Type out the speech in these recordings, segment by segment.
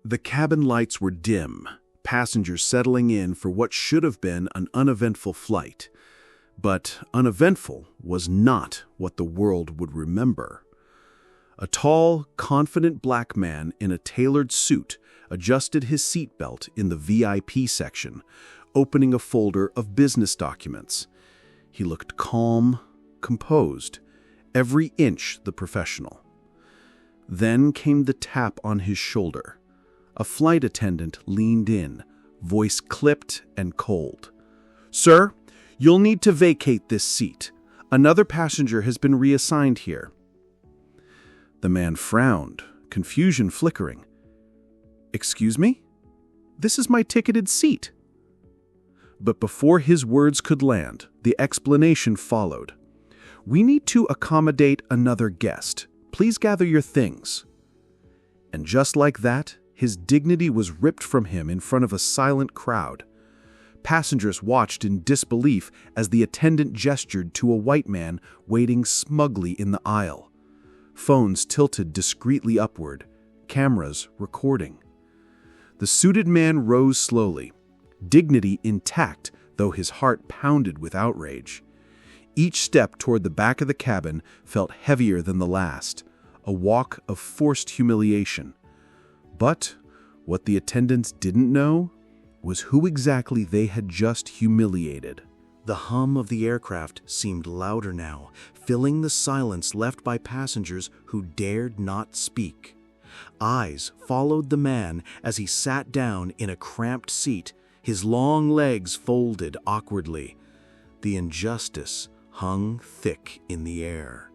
The cabin lights were dim, passengers settling in for what should have been an uneventful flight. But uneventful was not what the world would remember. A tall, confident black man in a tailored suit adjusted his seatbelt in the VIP section, opening a folder of business documents. He looked calm, composed, every inch the professional. Then came the tap on his shoulder. A flight attendant leaned in, voice clipped and cold. "Sir, you'll need to vacate this seat. Another passenger has been reassigned here." The man frowned, confusion flickering. "Excuse me? This is my ticketed seat." But before his words could land, the explanation followed. "We need to accommodate another guest. Please gather your things." And just like that, his dignity was ripped from him in front of a silent crowd. Passengers watched in disbelief as the attendant gestured to a white man waiting smugly in the aisle. Phones tilted discreetly upward, cameras recording. The suited man rose slowly, dignity intact though his heart pounded with outrage. Each step toward the back of the cabin felt heavier than the last, a walk of forced humiliation. But what the attendants didn't know was who exactly they had just humiliated. The hum of the aircraft seemed louder now, filling the silence left by passengers who dared not speak. Eyes followed the man as he sat down in a cramped seat, his long legs folded awkwardly. The injustice hung thick in the air.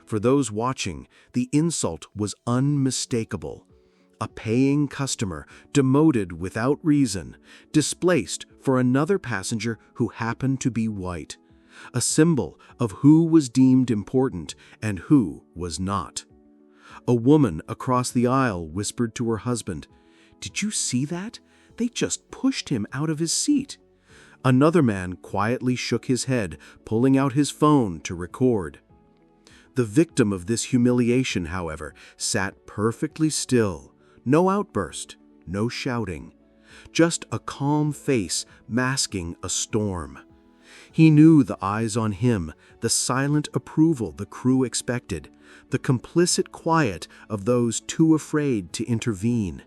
For those watching, the insult was unmistakable. A paying customer, demoted without reason, displaced for another passenger who happened to be white. A symbol of who was deemed important and who was not. A woman across the aisle whispered to her husband, "Did you see that? They just pushed him out of his seat." Another man quietly shook his head, pulling out his phone to record. The victim of this humiliation, however, sat perfectly still. No outburst, no shouting. Just a calm face masking a storm. He knew the eyes on him, the silent approval the crew expected, the complicit quiet of those too afraid to intervene.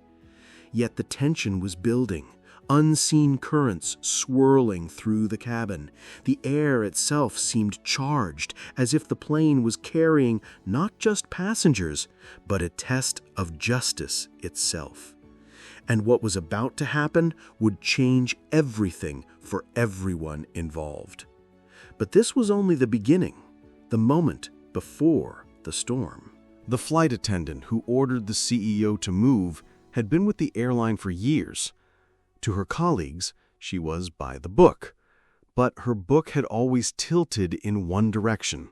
Yet the tension was building, unseen currents swirling through the cabin. The air itself seemed charged, as if the plane was carrying not just passengers, but a test of justice itself. And what was about to happen would change everything for everyone involved. But this was only the beginning, the moment before the storm. The flight attendant who ordered the CEO to move had been with the airline for years. To her colleagues, she was by the book, but her book had always tilted in one direction.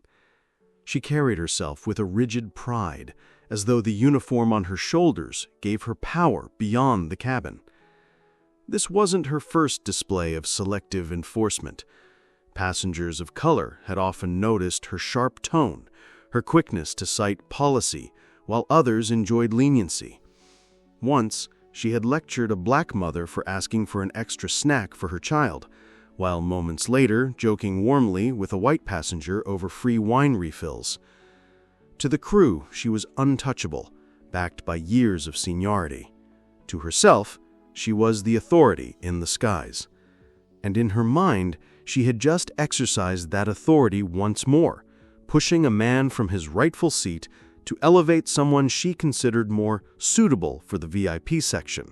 She carried herself with a rigid pride, as though the uniform on her shoulders gave her power beyond the cabin. This wasn't her first display of selective enforcement. Passengers of color had often noticed her sharp tone, her quickness to cite policy, while others enjoyed leniency. Once, she had lectured a black mother for asking for an extra snack for her child, while moments later joking warmly with a white passenger over free wine refills. To the crew, she was untouchable, backed by years of seniority. To herself, she was the authority in the skies. And in her mind, she had just exercised that authority once more, pushing a man from his rightful seat to elevate someone she considered more suitable for the VIP section.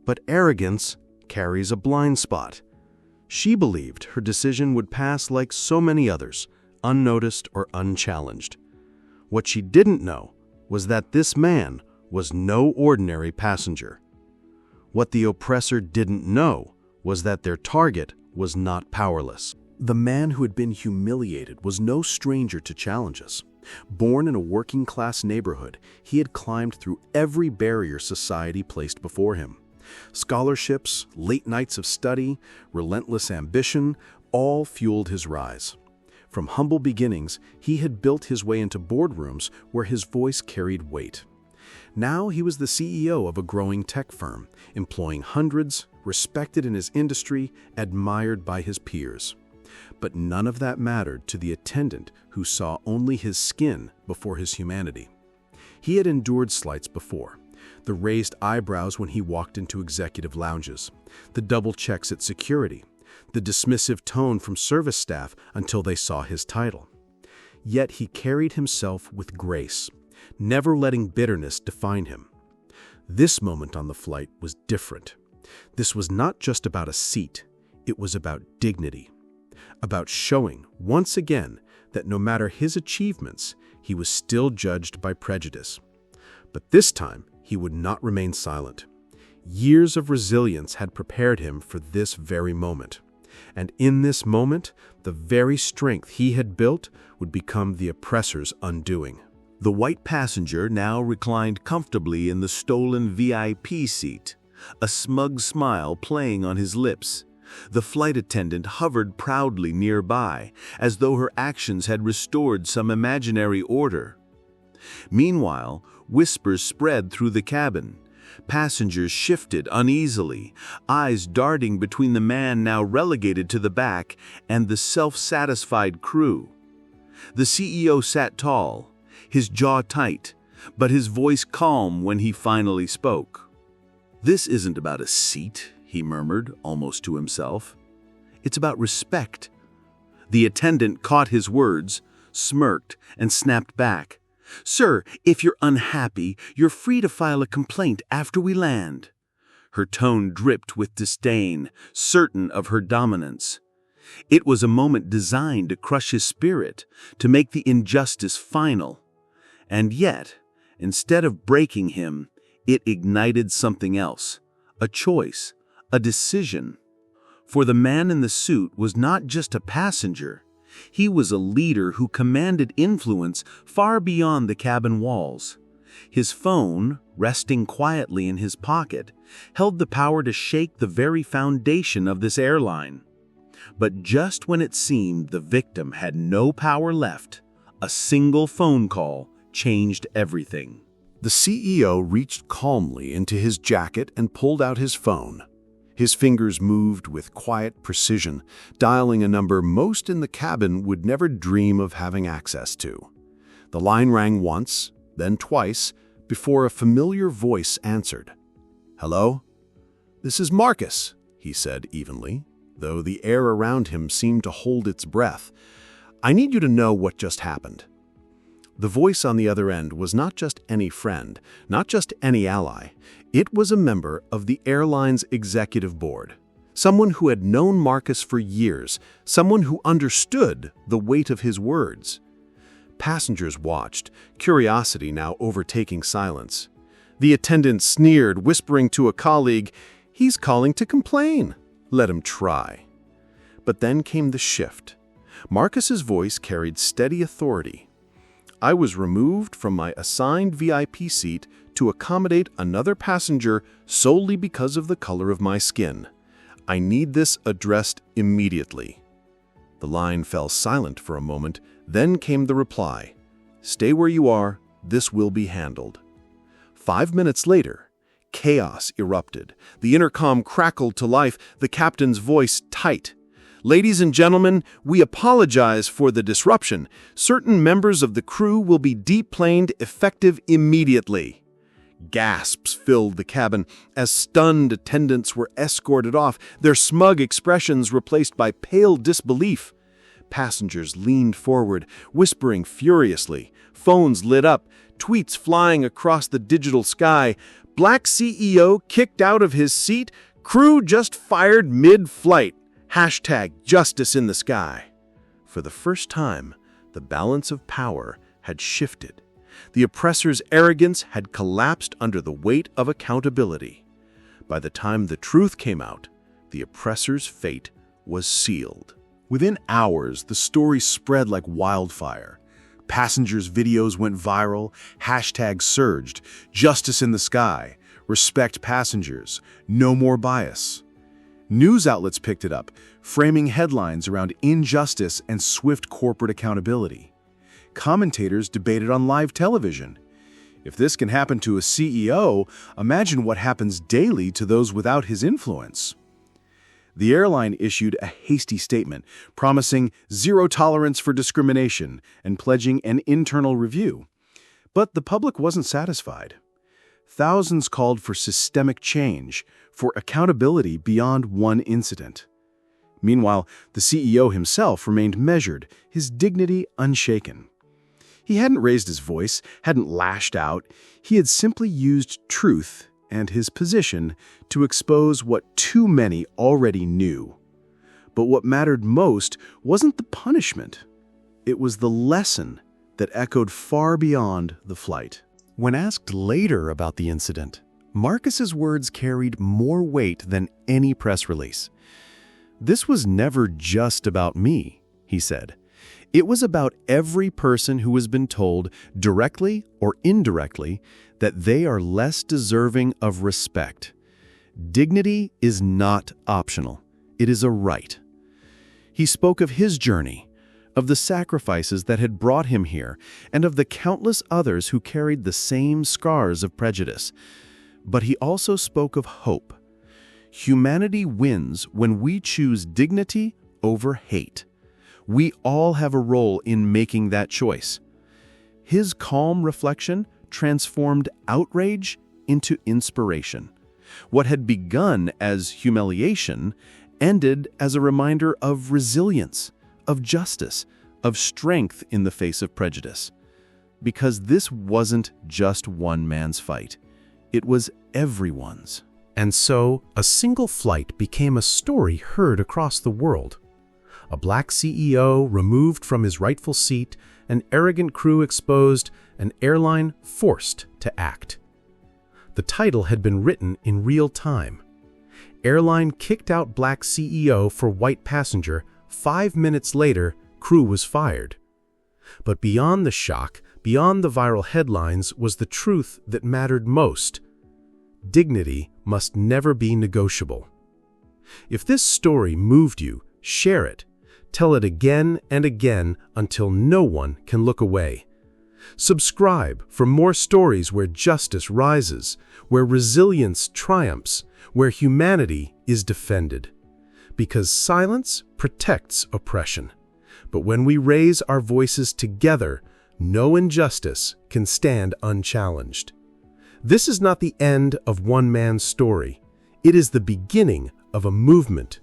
But arrogance carries a blind spot. She believed her decision would pass like so many others, unnoticed or unchallenged. What she didn't know was that this man was no ordinary passenger. What the oppressor didn't know was that their target was not powerless. The man who had been humiliated was no stranger to challenges. Born in a working-class neighborhood, he had climbed through every barrier society placed before him. Scholarships, late nights of study, relentless ambition, all fueled his rise. From humble beginnings, he had built his way into boardrooms where his voice carried weight. Now he was the CEO of a growing tech firm, employing hundreds, respected in his industry, admired by his peers. But none of that mattered to the attendant who saw only his skin before his humanity. He had endured slights before. The raised eyebrows when he walked into executive lounges, the double checks at security, the dismissive tone from service staff until they saw his title. Yet he carried himself with grace, never letting bitterness define him. This moment on the flight was different. This was not just about a seat, it was about dignity, about showing, once again, that no matter his achievements, he was still judged by prejudice. But this time, he would not remain silent. Years of resilience had prepared him for this very moment. And in this moment, the very strength he had built would become the oppressor's undoing. The white passenger now reclined comfortably in the stolen VIP seat, a smug smile playing on his lips. The flight attendant hovered proudly nearby, as though her actions had restored some imaginary order. Meanwhile, whispers spread through the cabin. Passengers shifted uneasily, eyes darting between the man now relegated to the back and the self-satisfied crew. The CEO sat tall, his jaw tight, but his voice calm when he finally spoke. "This isn't about a seat," he murmured, almost to himself. "It's about respect." The attendant caught his words, smirked, and snapped back. "Sir, if you're unhappy, you're free to file a complaint after we land." Her tone dripped with disdain, certain of her dominance. It was a moment designed to crush his spirit, to make the injustice final. And yet, instead of breaking him, it ignited something else, a choice, a decision. For the man in the suit was not just a passenger. He was a leader who commanded influence far beyond the cabin walls. His phone, resting quietly in his pocket, held the power to shake the very foundation of this airline. But just when it seemed the victim had no power left, a single phone call changed everything. The CEO reached calmly into his jacket and pulled out his phone. His fingers moved with quiet precision, dialing a number most in the cabin would never dream of having access to. The line rang once, then twice, before a familiar voice answered. "Hello? This is Marcus," he said evenly, though the air around him seemed to hold its breath. "I need you to know what just happened." The voice on the other end was not just any friend, not just any ally. It was a member of the airline's executive board, someone who had known Marcus for years, someone who understood the weight of his words. Passengers watched, curiosity now overtaking silence. The attendant sneered, whispering to a colleague, "He's calling to complain. Let him try." But then came the shift. Marcus's voice carried steady authority. "I was removed from my assigned VIP seat to accommodate another passenger solely because of the color of my skin. I need this addressed immediately." The line fell silent for a moment, then came the reply, "Stay where you are, this will be handled." 5 minutes later, chaos erupted. The intercom crackled to life, the captain's voice tight. "Ladies and gentlemen, we apologize for the disruption. Certain members of the crew will be deplaned effective immediately." Gasps filled the cabin as stunned attendants were escorted off, their smug expressions replaced by pale disbelief. Passengers leaned forward, whispering furiously. Phones lit up, tweets flying across the digital sky. "Black CEO kicked out of his seat. Crew just fired mid-flight. #Justice in the sky." For the first time, the balance of power had shifted. The oppressor's arrogance had collapsed under the weight of accountability. By the time the truth came out, the oppressor's fate was sealed. Within hours, the story spread like wildfire. Passengers' videos went viral, hashtags surged, "Justice in the sky," "Respect passengers," "No more bias." News outlets picked it up, framing headlines around injustice and swift corporate accountability. Commentators debated on live television. If this can happen to a CEO, imagine what happens daily to those without his influence. The airline issued a hasty statement, promising zero tolerance for discrimination and pledging an internal review. But the public wasn't satisfied. Thousands called for systemic change, for accountability beyond one incident. Meanwhile, the CEO himself remained measured, his dignity unshaken. He hadn't raised his voice, hadn't lashed out. He had simply used truth and his position to expose what too many already knew. But what mattered most wasn't the punishment. It was the lesson that echoed far beyond the flight. When asked later about the incident, Marcus's words carried more weight than any press release. "This was never just about me," he said. "It was about every person who has been told, directly or indirectly, that they are less deserving of respect. Dignity is not optional. It is a right." He spoke of his journey, of the sacrifices that had brought him here, and of the countless others who carried the same scars of prejudice. But he also spoke of hope. Humanity wins when we choose dignity over hate. We all have a role in making that choice. His calm reflection transformed outrage into inspiration. What had begun as humiliation ended as a reminder of resilience, of justice, of strength in the face of prejudice. Because this wasn't just one man's fight. It was everyone's. And so, a single flight became a story heard across the world. A black CEO removed from his rightful seat, an arrogant crew exposed, an airline forced to act. The title had been written in real time. Airline kicked out black CEO for white passenger. 5 minutes later, crew was fired. But beyond the shock, beyond the viral headlines, was the truth that mattered most. Dignity must never be negotiable. If this story moved you, share it. Tell it again and again until no one can look away. Subscribe for more stories where justice rises, where resilience triumphs, where humanity is defended. Because silence protects oppression. But when we raise our voices together, no injustice can stand unchallenged. This is not the end of one man's story. It is the beginning of a movement